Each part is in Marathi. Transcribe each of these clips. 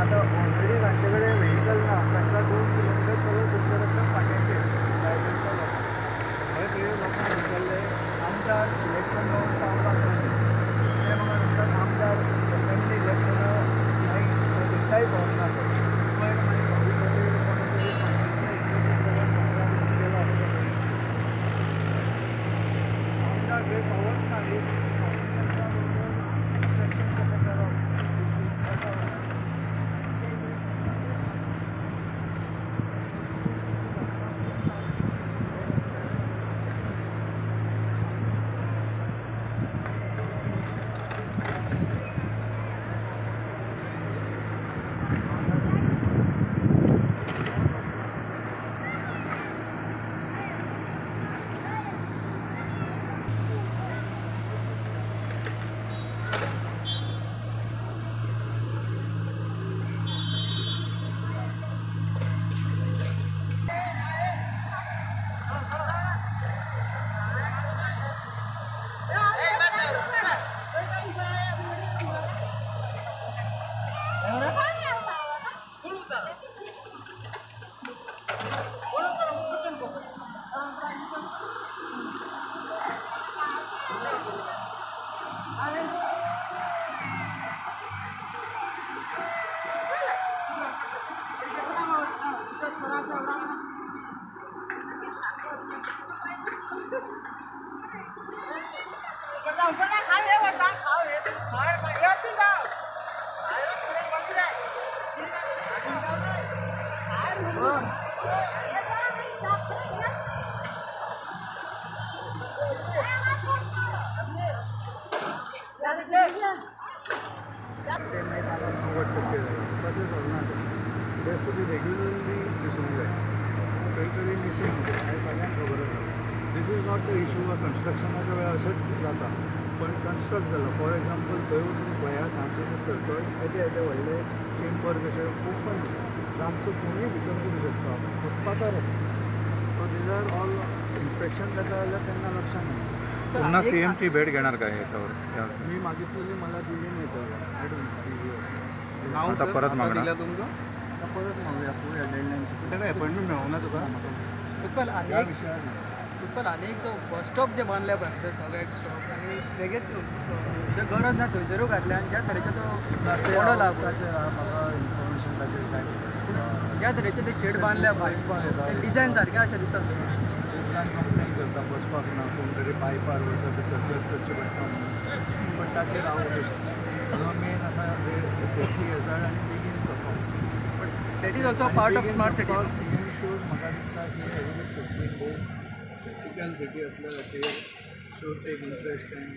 आता ऑलरेडी तांच्याकडे व्हेकल ना, तांकां 2 किलोमीटर चलत तुमच्या रस्त्यान फाटल्याचेर लायसन्सा लोकांक हे सगळे लोकांक विचारले आमदार इलेक्शन जावन पावला ते म्हाका सांगतात आमदार लोकांनी इलेक्शना एकदांय पावना तो पयर मागीर कोणी तरी केला आमदार हे पावत ना There should be regularly दिसूंक जाय खंय तरी मिसींग हें सगळ्यांक खबर आसा this is not the issue कन्स्ट्रक्शनाच्या वेळार अशेंच जाता पण कन्स्ट्रक्ट जालो फॉर एग्जाम्पल थंय वचून गोंया सामकें सर्कल येदे व्हडले चेंबर कशे ओपन आसा रातचो कोणूय भितर करूं शकता फुटपाथार आसा so these are all inspection जाता जाल्यार तेन्ना लक्षांत येना पुन्हा CM ची भेट घेणार काय याच्यावर मी मागितलेली मला दिली नाही तर आय डोंट आता परत मागणार तुमचं परत मागूया पुढे डेडलाईनची काय अपॉइंटमेंट मेळोना तुका तुका ह्या विशयार तुका अनेक जो बस स्टॉप जे बांदल्या पळय ते सगळे स्टॉप आनी वेगळेच जे गरज ना थंयसरूय घातल्या आनी ज्या तरेचे तो मोडल ताचेर म्हाका इन्फॉर्मेशन ताचेर काय ज्या तरेचे ते शेड बांदल्या पळय ते डिझायन सारके अशें दिसता कंप्लेन करता बसपाक ना कोण तरी पायपार वचत ते सर्कस करचे पडटा म्हणून बट ताचेर हांव जो मेन आसा सेफ्टी हॅजार्ड आनी बेगीन सोंपप that is also part of smart city CM should म्हाका दिसता की एवरी सिटी क्रिटिकल सिटी असल्या खातीर should take interest and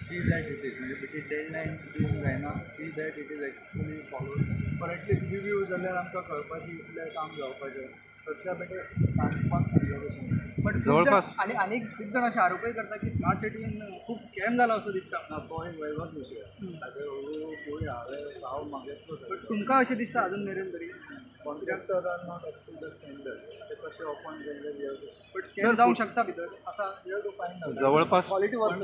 see that it is म्हणजे भितर डेडलायन दिवंक जायना see that it is actually followed for at least review जाल्यार आमकां कळपाची इतलें काम जावपाचें सद्या बेटे सांगपाक सांगलें कशें बट जवळपास आनी खूब जाण अशे आरोपय करता की स्मार्ट सिटीन खूब स्कॅम जाला असो दिसता ना तो एक वेगळोच विशय ताचेर हळू पळोवया हांव मागयतलो बट तुमकां अशें दिसता अजून मेरेन तरी contractor are not up to the standard ते कशें ओपन केल्ले बट स्कॅम जावंक शकता भितर असा जवळपास क्वालिटी वर्क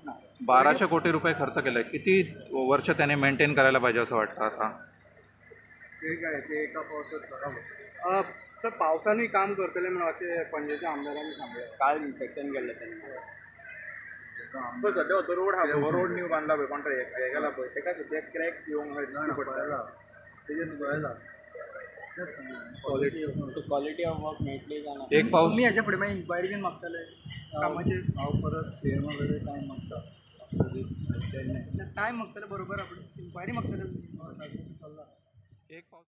ना 1200 कोटी रुपये खर्च केलाय किती वर्ष त्याने मेंटेन करायला पाहिजे असं वाटतं आता ते काय ते एका पावसात खराब सर पावसानूय काम करतले म्हणून अशें पणजेच्या आमदारांनी सांगलें काल इन्स्पेक्शन केल्लें तेन्ना सद्या हो रोड आहा हो रोड न्यू बांदला पळय कॉन्ट्रॅक्ट हे गेला पळय तेका सद्या क्रॅक्स येवंक पडटा तेजेर गोंयला क्वालिटी ऑफ वर्क मेळटली जाल्यार एक पाऊस तुमी हेच्या फुडें मागीर इन्क्वायरी बीन मागतले कामाचेर हांव परत CM कडेन टायम मागता टायम मागतले बरोबर आपण इन्क्वायरी मागतले एक पाऊस